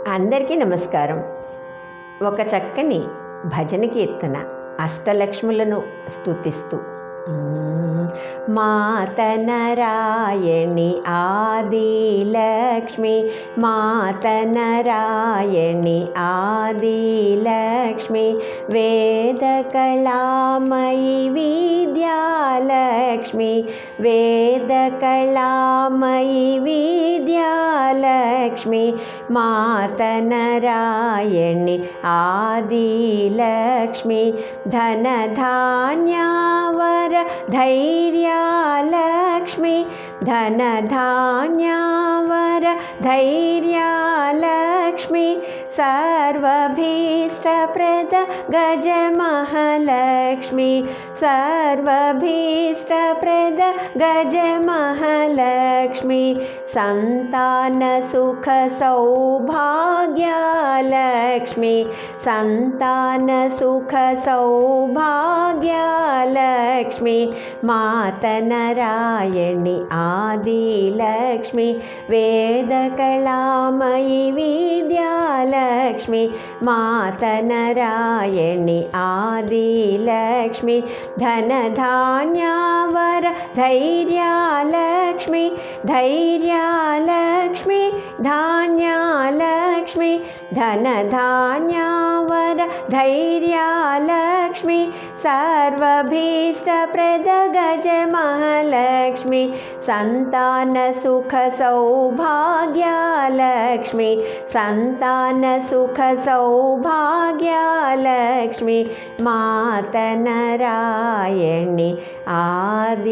అందరికీ నమస్కారం. ఒక చక్కని భజన కీర్తన అష్టలక్ష్ములను స్తుతిస్తూ మాత నారాయణి ఆదిలక్ష్మి, మాత నారాయణి ఆదిలక్ష్మి, వేదకళామయి విద్యాలక్ష్మి, వేదకళామయి విద్యాలక్ష్మి, మాత నారాయణి ఆదిలక్ష్మి, ధనధాన్యావర धैर्यालक्ष्मी, धनधान्यावर धैर्यालक्ष्मी, सर्वभीष्टप्रद गजमहालक्ष्मी, सर्वभीष्टप्रद गजमहालक्ष्मी, संतान सुख सौभाग्यालक्ष्मी, संतान सुख सौभाग्यालक्ष्मी, मात नारायणि आदिलक्ष्मी, वेदकलामयि विद्यालक्ष्मी, मात नारायणि आदिलक्ष्मी, धनधान्यावर धैर्यालक्ष्मी, धैर्यालक्ष्मी, धान्यालक्ष्मी, धनधान्यावर धैर्यालक्ष्मी, सर्वभीष्टप्रद गजमहालक्ष्मी, संतान सुख सौभाग्यालक्ष्मी, संतान सुख सौभाग्यालक्ष्मी, मात नारायणि आदिलक्ष्मी।